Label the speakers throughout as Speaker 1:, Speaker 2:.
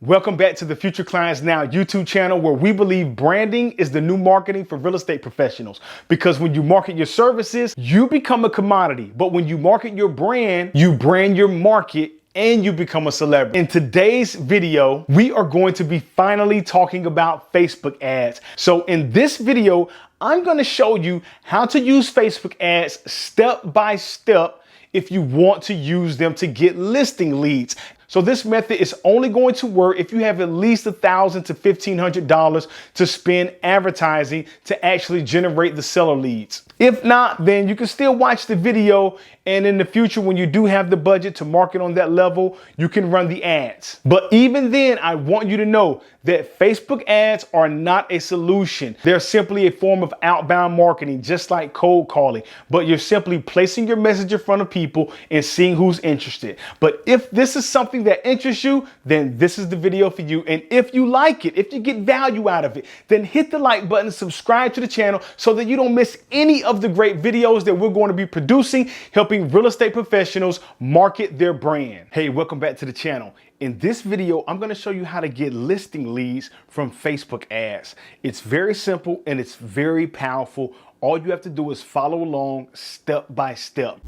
Speaker 1: Welcome back to the Future Clients Now YouTube channel, where we believe branding is the new marketing for real estate professionals. Because when you market your services, you become a commodity. But when you market your brand, you brand your market and you become a celebrity. In today's video, we are going to be finally talking about Facebook ads. So in this video, I'm going to show you how to use Facebook ads step by step if you want to use them to get listing leads. So this method is only going to work if you have at least $1,000 to $1,500 to spend advertising to actually generate the seller leads. If not, then you can still watch the video, and in the future, when you do have the budget to market on that level, you can run the ads. But even then, I want you to know that Facebook ads are not a solution. They're simply a form of outbound marketing, just like cold calling, but you're simply placing your message in front of people and seeing who's interested. But if this is something that interests you, then this is the video for you. And if you like it, if you get value out of it, then hit the like button, subscribe to the channel so that you don't miss any of the great videos that we're going to be producing, helping real estate professionals market their brand. Hey, welcome back to the channel. In this video, I'm going to show you how to get listing leads from Facebook ads. It's very simple and it's very powerful. All you have to do is follow along step by step.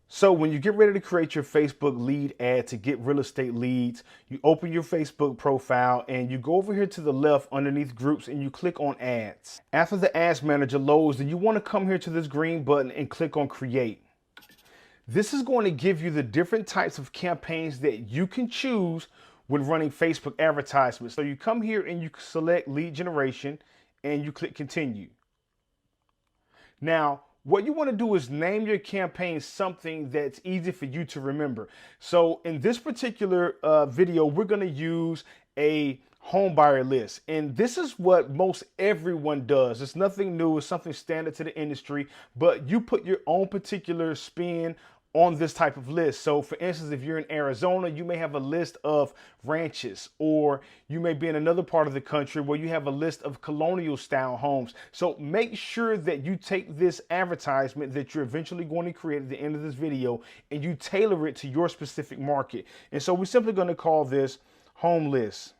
Speaker 1: So when you get ready to create your Facebook lead ad to get real estate leads, you open your Facebook profile and you go over here to the left underneath groups and you click on ads. After the ads manager loads, then you want to come here to this green button and click on create. This is going to give you the different types of campaigns that you can choose when running Facebook advertisements. So you come here and you select lead generation and you click continue. Now, what you want to do is name your campaign something that's easy for you to remember. So in this particular video, we're going to use a home buyer list. And this is what most everyone does. It's nothing new. It's something standard to the industry, but you put your own particular spin on this type of list. So for instance, if you're in Arizona, you may have a list of ranches, or you may be in another part of the country where you have a list of colonial style homes. So make sure that you take this advertisement that you're eventually going to create at the end of this video and you tailor it to your specific market. And so we're simply going to call this home list,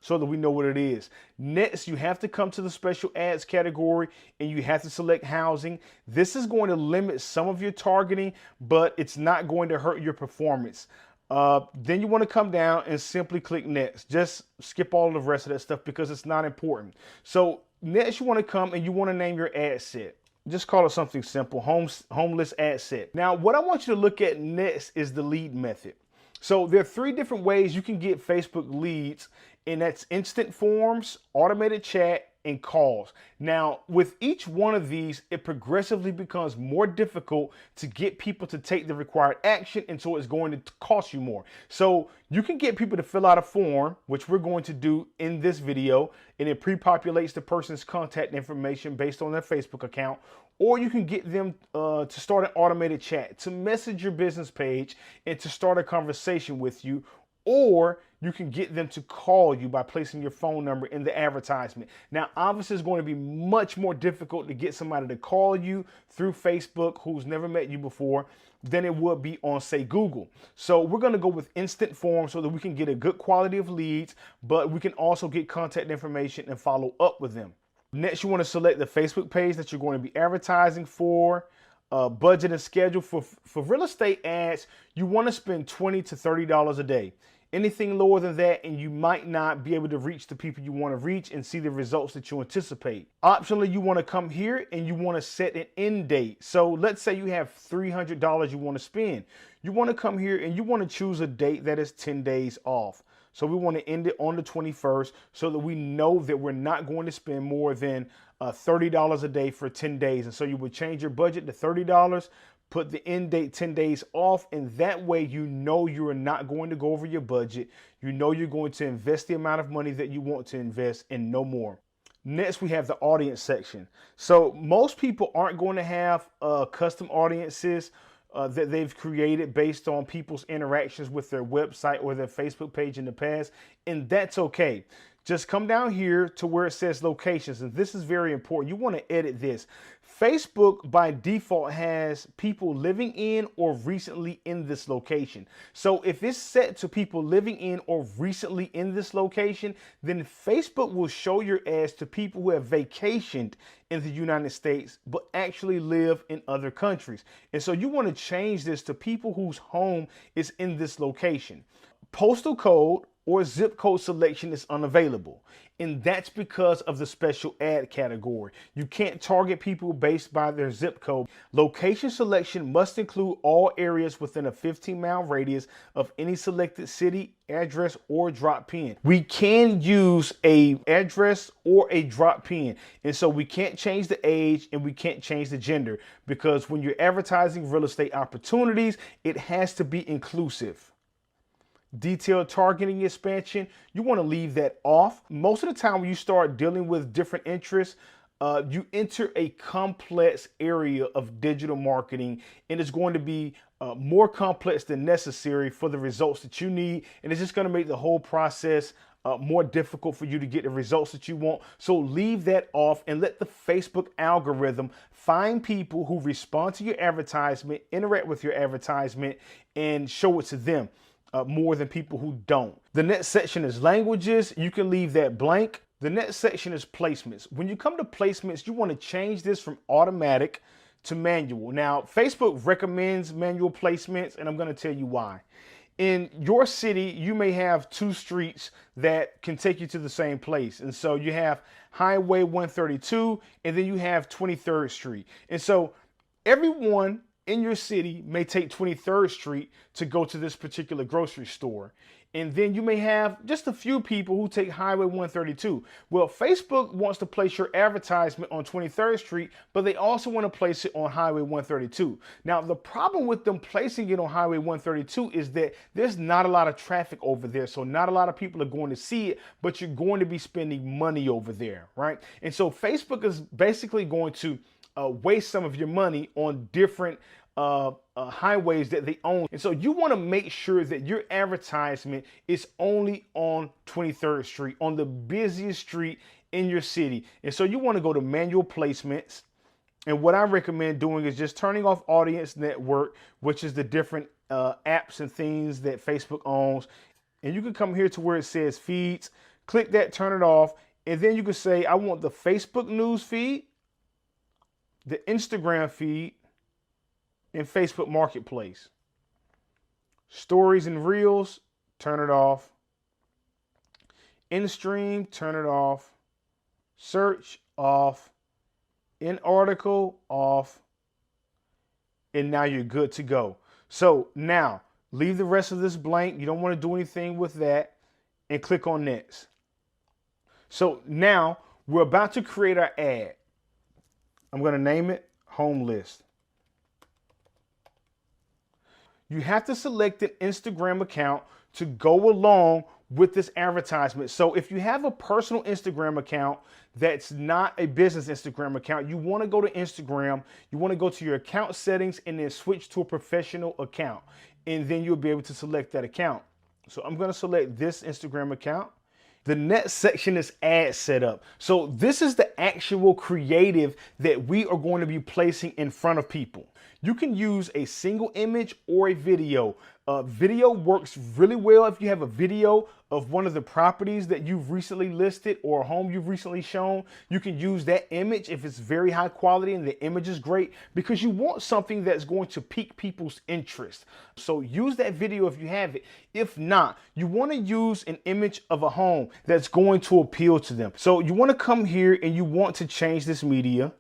Speaker 1: so that we know what it is. Next, you have to come to the special ads category and you have to select housing. This is going to limit some of your targeting, but it's not going to hurt your performance. Then you want to come down and simply click next. Just skip all the rest of that stuff because it's not important. So next you want to come and you want to name your ad set. Just call it something simple, home list ad set. Now, what I want you to look at next is the lead method. So there are 3 different ways you can get Facebook leads, and that's instant forms, automated chat, and calls. Now, with each one of these, it progressively becomes more difficult to get people to take the required action, and so it's going to cost you more. So you can get people to fill out a form, which we're going to do in this video, and it pre-populates the person's contact information based on their Facebook account. Or you can get them to start an automated chat, to message your business page, and to start a conversation with you. Or you can get them to call you by placing your phone number in the advertisement. Now, obviously, it's going to be much more difficult to get somebody to call you through Facebook who's never met you before than it would be on, say, Google. So we're going to go with instant forms so that we can get a good quality of leads, but we can also get contact information and follow up with them. Next, you want to select the Facebook page that you're going to be advertising for. Budget and schedule. For real estate ads, you want to spend $20 to $30 a day. Anything lower than that, and you might not be able to reach the people you want to reach and see the results that you anticipate. Optionally, you want to come here and you want to set an end date. So let's say you have $300 you want to spend. You want to come here and you want to choose a date that is 10 days off. So we want to end it on the 21st so that we know that we're not going to spend more than $30 a day for 10 days. And so you would change your budget to $30, put the end date 10 days off, and that way you know you are not going to go over your budget. You know you're going to invest the amount of money that you want to invest and no more. Next, we have the audience section. So most people aren't going to have custom audiences that they've created based on people's interactions with their website or their Facebook page in the past, and that's okay. just come down here to where it says locations. And this is very important. You want to edit this. Facebook by default has people living in or recently in this location. So if it's set to people living in or recently in this location, then Facebook will show your ads to people who have vacationed in the United States but actually live in other countries. And so you want to change this to people whose home is in this location. Postal code or zip code selection is unavailable. And that's because of the special ad category. You can't target people based by their zip code. Location selection must include all areas within a 15-mile radius of any selected city, address, or drop pin. We can use a address or a drop pin. And so we can't change the age and we can't change the gender, because when you're advertising real estate opportunities, it has to be inclusive. Detailed targeting expansion, you want to leave that off. Most of the time when you start dealing with different interests, you enter a complex area of digital marketing, and it's going to be more complex than necessary for the results that you need. And it's just going to make the whole process more difficult for you to get the results that you want. So leave that off and let the Facebook algorithm find people who respond to your advertisement, interact with your advertisement, and show it to them. More than people who don't. The next section is languages. You can leave that blank. The next section is placements. When you come to placements, you want to change this from automatic to manual. Now, Facebook recommends manual placements, and I'm going to tell you why. In your city, you may have two streets that can take you to the same place. And so you have Highway 132, and then you have 23rd Street. And so everyone in your city may take 23rd Street to go to this particular grocery store. And then you may have just a few people who take Highway 132. Well, Facebook wants to place your advertisement on 23rd Street, but they also want to place it on Highway 132. Now, the problem with them placing it on Highway 132 is that there's not a lot of traffic over there. So not a lot of people are going to see it, but you're going to be spending money over there, right? And so Facebook is basically going to waste some of your money on different highways that they own. And so you want to make sure that your advertisement is only on 23rd Street, on the busiest street in your city. And so you want to go to manual placements. And what I recommend doing is just turning off Audience Network, which is the different apps and things that Facebook owns. And you can come here to where it says feeds, click that, turn it off. And then you can say, I want the Facebook news feed, the Instagram feed, and Facebook Marketplace. Stories and Reels, turn it off. In-stream, turn it off. Search, off. In article, off. And now you're good to go. So now, leave the rest of this blank. You don't want to do anything with that. And click on Next. So now, we're about to create our ad. I'm going to name it Home List. You have to select an Instagram account to go along with this advertisement. So if you have a personal Instagram account that's not a business Instagram account, you want to go to Instagram, you want to go to your account settings and then switch to a professional account. And then you'll be able to select that account. So I'm going to select this Instagram account. The next section is ad setup. So this is the actual creative that we are going to be placing in front of people. You can use a single image or a video. Video works really well if you have a video of one of the properties that you've recently listed or a home you've recently shown. You can use that image if it's very high quality and the image is great, because you want something that's going to pique people's interest. So use that video if you have it. If not, you want to use an image of a home that's going to appeal to them. So you want to come here and you want to change this media.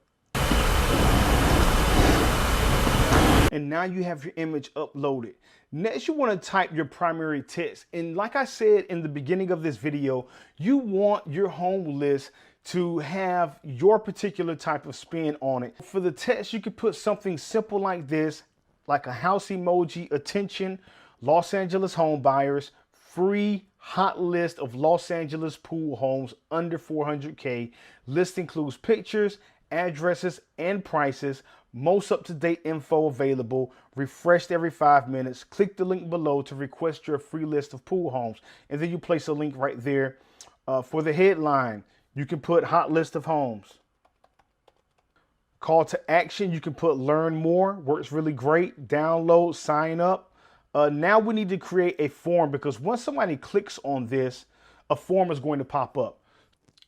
Speaker 1: And now you have your image uploaded. Next, you want to type your primary text. And like I said in the beginning of this video, you want your home list to have your particular type of spin on it. For the text, you could put something simple like this, like a house emoji, attention, Los Angeles home buyers, free hot list of Los Angeles pool homes under 400K. List includes pictures, addresses, and prices. Most up-to-date info available, refreshed every 5 minutes. Click the link below to request your free list of pool homes. And then you place a link right there. For the headline, you can put hot list of homes. Call to action, you can put learn more, works really great. Download, sign up. Now we need to create a form, because once somebody clicks on this, a form is going to pop up.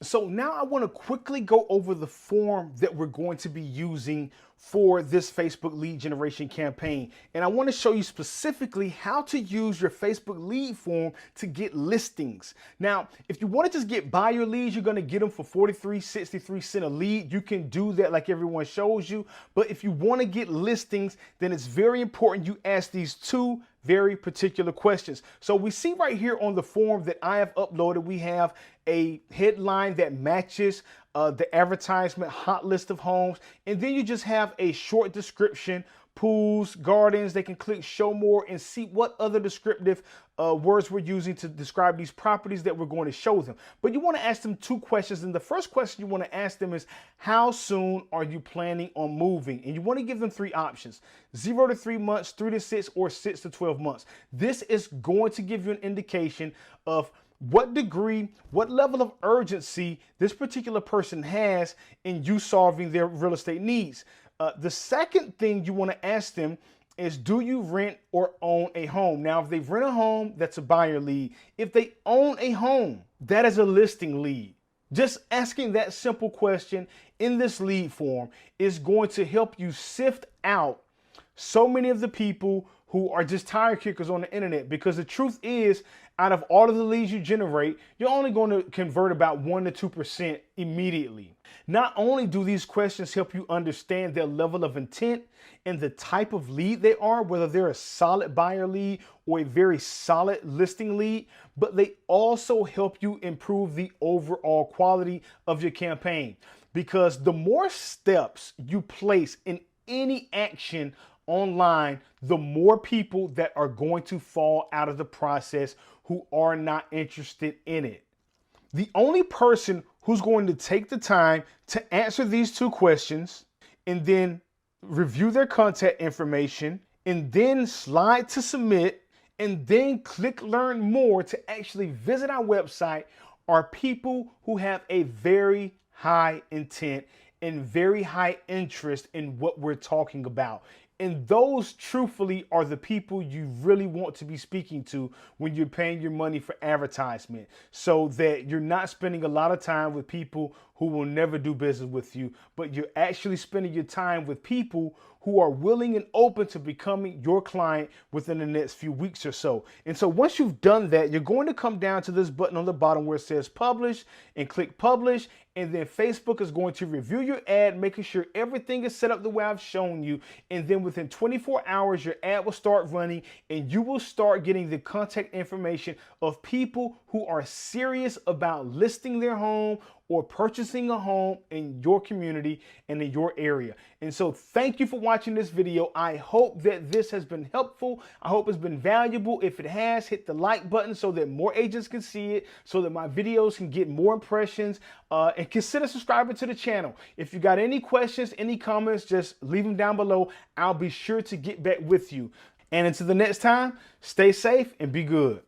Speaker 1: So now I want to quickly go over the form that we're going to be using for this Facebook lead generation campaign. And I want to show you specifically how to use your Facebook lead form to get listings. Now, if you want to just get buyer leads, you're going to get them for 43.63 cents a lead. You can do that like everyone shows you. But if you want to get listings, then it's very important you ask these two very particular questions. So we see right here on the form that I have uploaded, we have a headline that matches the advertisement, hot list of homes, and then you just have a short description, pools, gardens. They can click show more and see what other descriptive words we're using to describe these properties that we're going to show them. But you want to ask them two questions, and the first question you want to ask them is, how soon are you planning on moving? And you want to give them three options: 0 to 3 months, 3 to 6, or 6 to 12 months. This is going to give you an indication of what degree, what level of urgency this particular person has in you solving their real estate needs. The second thing you want to ask them is, do you rent or own a home? Now, if they rent a home, that's a buyer lead. If they own a home, that is a listing lead. Just asking that simple question in this lead form is going to help you sift out so many of the people who are just tire kickers on the internet, because the truth is, out of all of the leads you generate, you're only going to convert about 1 to 2% immediately. Not only do these questions help you understand their level of intent and the type of lead they are, whether they're a solid buyer lead or a very solid listing lead, but they also help you improve the overall quality of your campaign. Because the more steps you place in any action online, the more people that are going to fall out of the process who are not interested in it. The only person who's going to take the time to answer these two questions and then review their contact information and then slide to submit and then click learn more to actually visit our website are people who have a very high intent and very high interest in what we're talking about. And those, truthfully, are the people you really want to be speaking to when you're paying your money for advertisement, so that you're not spending a lot of time with people who will never do business with you, but you're actually spending your time with people who are willing and open to becoming your client within the next few weeks or so. And so once you've done that, you're going to come down to this button on the bottom where it says publish and click publish. And then Facebook is going to review your ad, making sure everything is set up the way I've shown you. And then within 24 hours, your ad will start running and you will start getting the contact information of people who are serious about listing their home or purchasing a home in your community and in your area. And so thank you for watching this video. I hope that this has been helpful. I hope it's been valuable. If it has, hit the like button so that more agents can see it, so that my videos can get more impressions, and consider subscribing to the channel. If you got any questions, any comments, just leave them down below. I'll be sure to get back with you. And until the next time, stay safe and be good.